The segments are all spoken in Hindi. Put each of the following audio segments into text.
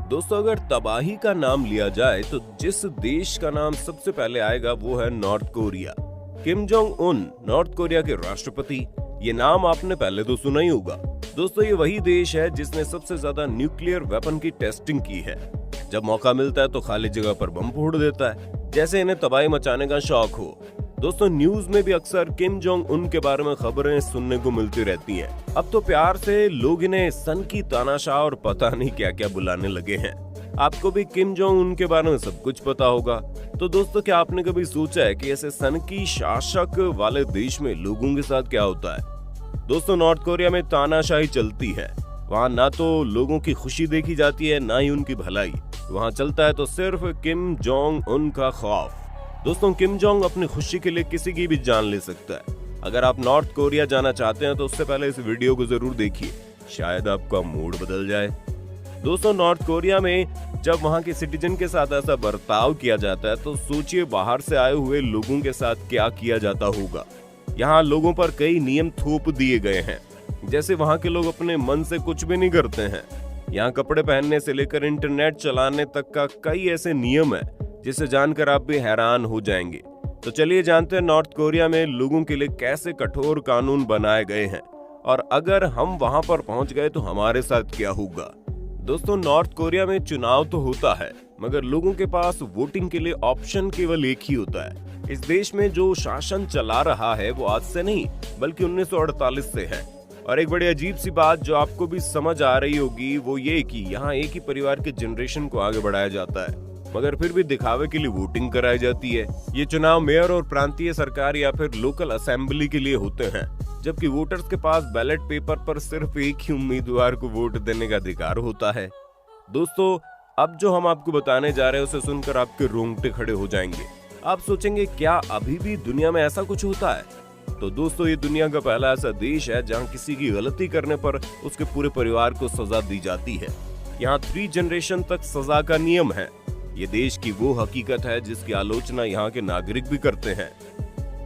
दोस्तों, अगर तबाही का नाम लिया जाए तो जिस देश का नाम सबसे पहले आएगा वो है north Korea. Kim Jong Un, north Korea के राष्ट्रपति। ये नाम आपने पहले तो सुना ही होगा। दोस्तों, ये वही देश है जिसने सबसे ज्यादा न्यूक्लियर वेपन की टेस्टिंग की है। जब मौका मिलता है तो खाली जगह पर बम फोड़ देता है, जैसे इन्हें तबाही मचाने का शौक हो। दोस्तों, न्यूज में भी अक्सर किम जोंग उन के बारे में खबरें सुनने को मिलती रहती हैं। अब तो प्यार से लोग इन्हें सन की तानाशाह और पता नहीं क्या क्या बुलाने लगे हैं। आपको भी किम जोंग उन के बारे में सब कुछ पता होगा। तो दोस्तों, क्या आपने कभी सोचा है कि ऐसे सन की शासक वाले देश में लोगों के साथ क्या होता है? दोस्तों, नॉर्थ कोरिया में तानाशाही चलती है। वहाँ ना तो लोगों की खुशी देखी जाती है, ना ही उनकी भलाई। वहाँ चलता है तो सिर्फ किम जोंग उन का खौफ। दोस्तों, किम जोंग अपनी खुशी के लिए किसी की भी जान ले सकता है। अगर आप नॉर्थ कोरिया जाना चाहते हैं तो उससे पहले इस वीडियो को जरूर देखिए, शायद आपका मूड बदल जाए। दोस्तों, नॉर्थ कोरिया में जब वहाँ के सिटीजन के साथ ऐसा बर्ताव किया जाता है तो सोचिए बाहर से आए हुए लोगों के साथ क्या किया जाता होगा। यहाँ लोगों पर कई नियम थोप दिए गए हैं, जैसे वहाँ के लोग अपने मन से कुछ भी नहीं करते हैं। यहाँ कपड़े पहनने से लेकर इंटरनेट चलाने तक का कई ऐसे नियम है जिसे जानकर आप भी हैरान हो जाएंगे। तो चलिए जानते हैं नॉर्थ कोरिया में लोगों के लिए कैसे कठोर कानून बनाए गए हैं, और अगर हम वहां पर पहुंच गए तो हमारे साथ क्या होगा। दोस्तों, नॉर्थ कोरिया में चुनाव तो होता है, मगर लोगों के पास वोटिंग के लिए ऑप्शन केवल एक ही होता है। इस देश में जो शासन चला रहा है वो आज से नहीं बल्कि 1948 से है। और एक बड़ी अजीब सी बात जो आपको भी समझ आ रही होगी वो ये कि यहाँ एक ही परिवार के जनरेशन को आगे बढ़ाया जाता है, मगर फिर भी दिखावे के लिए वोटिंग कराई जाती है। ये चुनाव मेयर और प्रांतीय सरकार या फिर लोकल असेंबली के लिए होते हैं, जबकि वोटर्स के पास बैलेट पेपर पर सिर्फ एक ही उम्मीदवार को वोट देने का अधिकार होता है। दोस्तों, अब जो हम आपको बताने जा रहे हैं उसे सुनकर आपके रोंगटे खड़े हो जाएंगे। आप सोचेंगे क्या अभी भी दुनिया में ऐसा कुछ होता है? तो दोस्तों, ये दुनिया का पहला ऐसा देश है जहाँ किसी की गलती करने पर उसके पूरे परिवार को सजा दी जाती है। यहाँ 3 जनरेशन तक सजा का नियम है। ये देश की वो हकीकत है जिसकी आलोचना यहाँ के नागरिक भी करते हैं।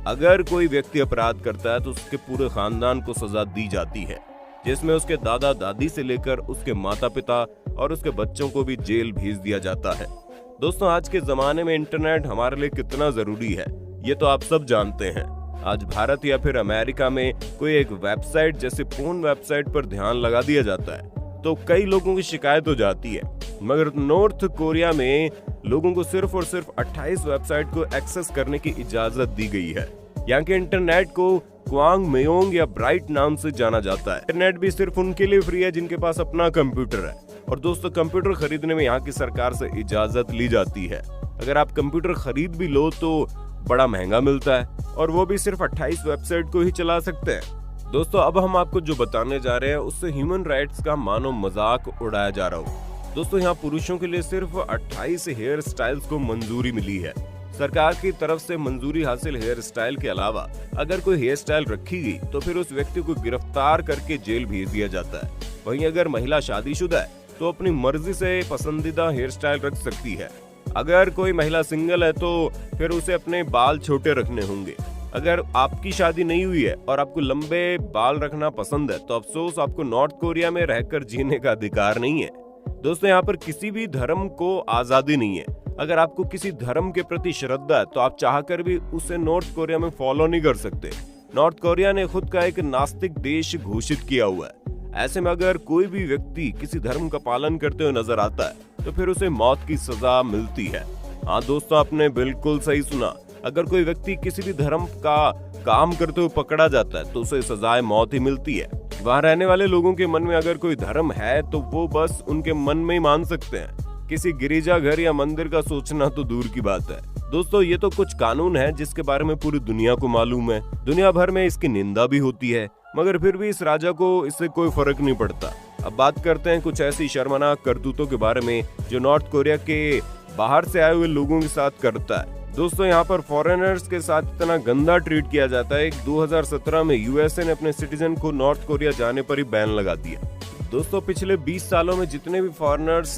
अगर कोई व्यक्ति अपराध करता है तो उसके पूरे खानदान को सजा दी जाती है, जिसमें उसके दादा दादी से लेकर उसके माता पिता और उसके बच्चों को भी जेल भेज दिया जाता है। दोस्तों, आज के जमाने में इंटरनेट हमारे लिए कितना जरूरी है ये तो आप सब जानते हैं। आज भारत या फिर अमेरिका में कोई एक वेबसाइट जैसे पोर्न वेबसाइट पर ध्यान लगा दिया जाता है तो कई लोगों की शिकायत हो जाती है, मगर नॉर्थ कोरिया में लोगों को सिर्फ और सिर्फ 28 वेबसाइट को एक्सेस करने की इजाजत दी गई है। यहाँ के इंटरनेट को क्वांग मेयोंग या ब्राइट नाम से जाना जाता है। इंटरनेट भी सिर्फ उनके लिए फ्री है जिनके पास अपना कंप्यूटर है। और दोस्तों, कंप्यूटर खरीदने में यहाँ की सरकार से इजाजत ली जाती है। अगर आप कंप्यूटर खरीद भी लो तो बड़ा महंगा मिलता है, और वो भी सिर्फ 28 वेबसाइट को ही चला सकते हैं। दोस्तों, अब हम आपको जो बताने जा रहे हैं उससे ह्यूमन राइट्स का मानो मजाक उड़ाया जा रहा हो। दोस्तों, यहाँ पुरुषों के लिए सिर्फ 28 हेयर स्टाइल्स को मंजूरी मिली है। सरकार की तरफ से मंजूरी हासिल हेयर स्टाइल के अलावा अगर कोई हेयर स्टाइल रखी गई तो फिर उस व्यक्ति को गिरफ्तार करके जेल भेज दिया जाता है। वहीं अगर महिला शादीशुदा है तो अपनी मर्जी से पसंदीदा हेयर स्टाइल रख सकती है। अगर कोई महिला सिंगल है तो फिर उसे अपने बाल छोटे रखने होंगे। अगर आपकी शादी नहीं हुई है और आपको लंबे बाल रखना पसंद है तो अफसोस, आपको नॉर्थ कोरिया में रहकर जीने का अधिकार नहीं है। दोस्तों, यहाँ पर किसी भी धर्म को आजादी नहीं है। अगर आपको किसी धर्म के प्रति श्रद्धा है तो आप चाहकर भी उसे नॉर्थ कोरिया में फॉलो नहीं कर सकते। नॉर्थ कोरिया ने खुद का एक नास्तिक देश घोषित किया हुआ है। ऐसे में अगर कोई भी व्यक्ति किसी धर्म का पालन करते हुए नजर आता है तो फिर उसे मौत की सजा मिलती है। हाँ दोस्तों, आपने बिल्कुल सही सुना। अगर कोई व्यक्ति किसी भी धर्म का काम करते हुए पकड़ा जाता है तो उसे सजाए मौत ही मिलती है। वहाँ रहने वाले लोगों के मन में अगर कोई धर्म है तो वो बस उनके मन में ही मान सकते हैं। किसी गिरिजाघर या मंदिर का सोचना तो दूर की बात है। दोस्तों, ये तो कुछ कानून है जिसके बारे में पूरी दुनिया को मालूम है। दुनिया भर में इसकी निंदा भी होती है, मगर फिर भी इस राजा को इससे कोई फर्क नहीं पड़ता। अब बात करते हैं कुछ ऐसी शर्मनाक करतूतों के बारे में जो नॉर्थ कोरिया के बाहर से आए हुए लोगों के साथ करता है। दोस्तों, यहाँ पर फॉरेनर्स के साथ इतना गंदा ट्रीट किया जाता है। 2017 में यूएसए ने अपने सिटीजन को नॉर्थ कोरिया जाने पर ही बैन लगा दिया। दोस्तों, पिछले 20 सालों में जितने भी फॉरेनर्स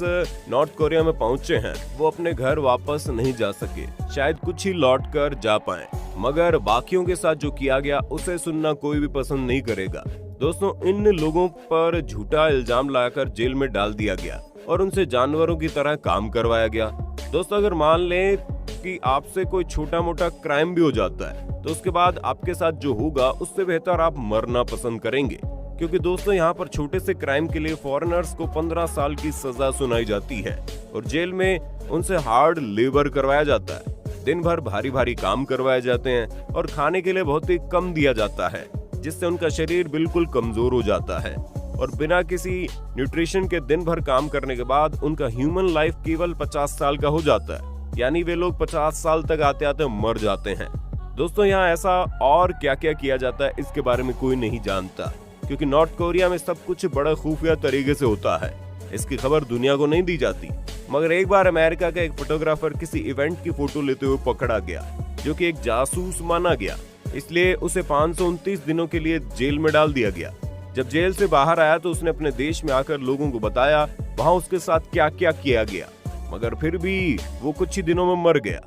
नॉर्थ कोरिया में पहुंचे हैं वो अपने घर वापस नहीं जा सके। शायद कुछ ही लौट कर जा पाए, मगर बाकियों के साथ जो किया गया उसे सुनना कोई भी पसंद नहीं करेगा। दोस्तों, इन लोगों पर झूठा इल्जाम लगाकर जेल में डाल दिया गया। और उनसे जानवरों की तरह काम करवाया गया। दोस्तों अगर मान लें कि आपसे कोई छोटा मोटा क्राइम भी हो जाता है तो उसके बाद आपके साथ जो होगा उससे बेहतर आप मरना पसंद करेंगे, क्योंकि दोस्तों यहाँ पर छोटे से क्राइम के लिए फॉरेनर्स को 15 साल की सजा सुनाई जाती है और जेल में उनसे हार्ड लेबर करवाया जाता है। दिन भर भारी भारी काम करवाए जाते हैं और खाने के लिए बहुत ही कम दिया जाता है, जिससे उनका शरीर बिल्कुल कमजोर हो जाता है और बिना किसी न्यूट्रिशन के दिन भर काम करने के बाद उनका ह्यूमन लाइफ केवल 50 साल का हो जाता है, यानी वे लोग 50 साल तक आते आते मर जाते हैं। दोस्तों यहाँ ऐसा और क्या क्या किया जाता है इसके बारे में कोई नहीं जानता, क्योंकि नॉर्थ कोरिया में सब कुछ बड़ा खुफिया तरीके से होता है। इसकी खबर दुनिया को नहीं दी जाती। मगर एक बार अमेरिका का एक फोटोग्राफर किसी इवेंट की फोटो लेते हुए पकड़ा गया, जो कि एक जासूस माना गया, इसलिए उसे 529 दिनों के लिए जेल में डाल दिया गया। जब जेल से बाहर आया तो उसने अपने देश में आकर लोगों को बताया वहाँ उसके साथ क्या क्या किया गया, मगर फिर भी वो कुछ ही दिनों में मर गया।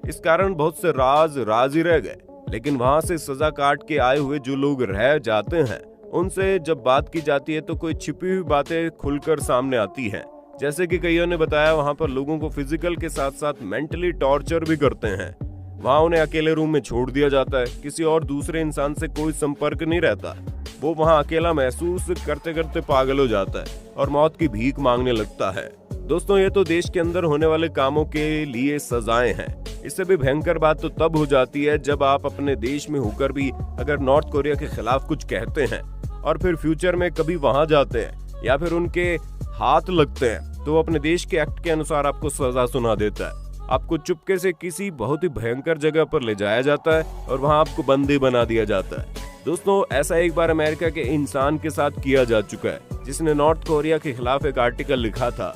इस कारण बहुत से राज ही रह गए। लेकिन वहाँ से सजा काट के आए हुए जो लोग रह जाते हैं उनसे जब बात की जाती है तो कोई छिपी हुई बातें खुलकर सामने आती हैं। जैसे कि कईयों ने बताया वहाँ पर लोगों को फिजिकल के साथ साथ मेंटली टॉर्चर भी करते हैं। वहाँ उन्हें अकेले रूम में छोड़ दिया जाता है, किसी और दूसरे इंसान से कोई संपर्क नहीं रहता। वो वहाँ अकेला महसूस करते करते पागल हो जाता है और मौत की भीख मांगने लगता है। दोस्तों ये तो देश के अंदर होने वाले कामों के लिए सजाएं हैं। इससे भी भयंकर बात तो तब हो जाती है जब आप अपने देश में होकर भी अगर नॉर्थ कोरिया के खिलाफ कुछ कहते हैं और फिर फ्यूचर में कभी वहां जाते हैं या फिर उनके हाथ लगते हैं तो अपने देश के एक्ट के अनुसार आपको सजा सुना देता है। आपको चुपके से किसी बहुत ही भयंकर जगह पर ले जाया जाता है और वहां आपको बंदी बना दिया जाता है। दोस्तों ऐसा एक बार अमेरिका के इंसान के साथ किया जा चुका है, जिसने नॉर्थ कोरिया के खिलाफ एक आर्टिकल लिखा था।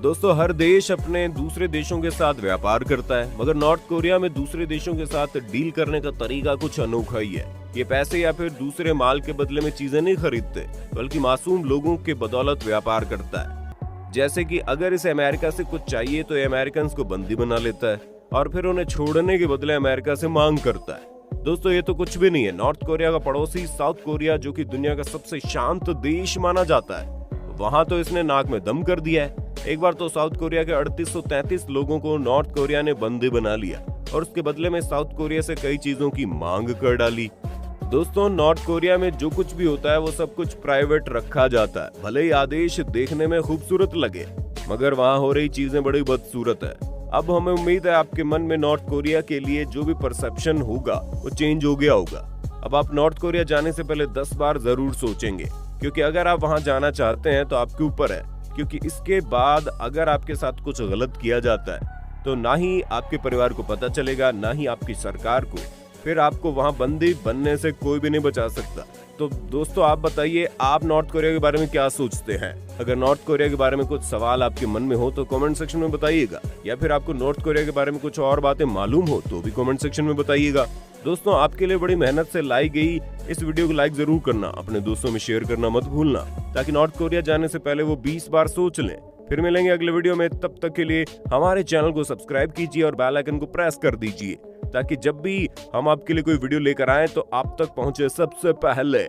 दोस्तों हर देश अपने दूसरे देशों के साथ व्यापार करता है, मगर नॉर्थ कोरिया में दूसरे देशों के साथ डील करने का तरीका कुछ अनोखा ही है। ये पैसे या फिर दूसरे माल के बदले में चीजें नहीं खरीदते, बल्कि मासूम लोगों के बदौलत व्यापार करता है। जैसे कि अगर इसे अमेरिका से कुछ चाहिए तो ये अमेरिकन को बंदी बना लेता है और फिर उन्हें छोड़ने के बदले अमेरिका से मांग करता है। दोस्तों ये तो कुछ भी नहीं है। नॉर्थ कोरिया का पड़ोसी साउथ कोरिया, जो कि दुनिया का सबसे शांत देश माना जाता है, वहां तो इसने नाक में दम कर दिया है। एक बार तो साउथ कोरिया के 3833 लोगों को नॉर्थ कोरिया ने बंदी बना लिया और उसके बदले में साउथ कोरिया से कई चीजों की मांग कर डाली। दोस्तों नॉर्थ कोरिया में जो कुछ भी होता है वो सब कुछ प्राइवेट रखा जाता है। भले ही आदेश देखने में खूबसूरत लगे, मगर वहाँ हो रही चीजें बड़ी बदसूरत है। अब हमें उम्मीद है आपके मन में नॉर्थ कोरिया के लिए जो भी परसेप्शन होगा वो चेंज हो गया होगा। अब आप नॉर्थ कोरिया जाने से पहले 10 बार जरूर सोचेंगे, क्योंकि अगर आप वहाँ जाना चाहते हैं तो आपके ऊपर है। क्योंकि इसके बाद अगर आपके साथ कुछ गलत किया जाता है तो ना ही आपके परिवार को पता चलेगा, ना ही आपकी सरकार को। फिर आपको वहां बंदी बनने से कोई भी नहीं बचा सकता। तो दोस्तों आप बताइए, आप नॉर्थ कोरिया के बारे में क्या सोचते हैं? अगर नॉर्थ कोरिया के बारे में कुछ सवाल आपके मन में हो तो कमेंट सेक्शन में बताइएगा, या फिर आपको नॉर्थ कोरिया के बारे में कुछ और बातें मालूम हो तो भी कमेंट सेक्शन में बताइएगा। दोस्तों आपके लिए बड़ी मेहनत से लाई गई इस वीडियो को लाइक जरूर करना, अपने दोस्तों में शेयर करना मत भूलना, ताकि नॉर्थ कोरिया जाने से पहले वो 20 बार सोच लें। फिर मिलेंगे अगले वीडियो में, तब तक के लिए हमारे चैनल को सब्सक्राइब कीजिए और बेल आइकन को प्रेस कर दीजिए, ताकि जब भी हम आपके लिए कोई वीडियो लेकर आए तो आप तक पहुंचे सबसे पहले।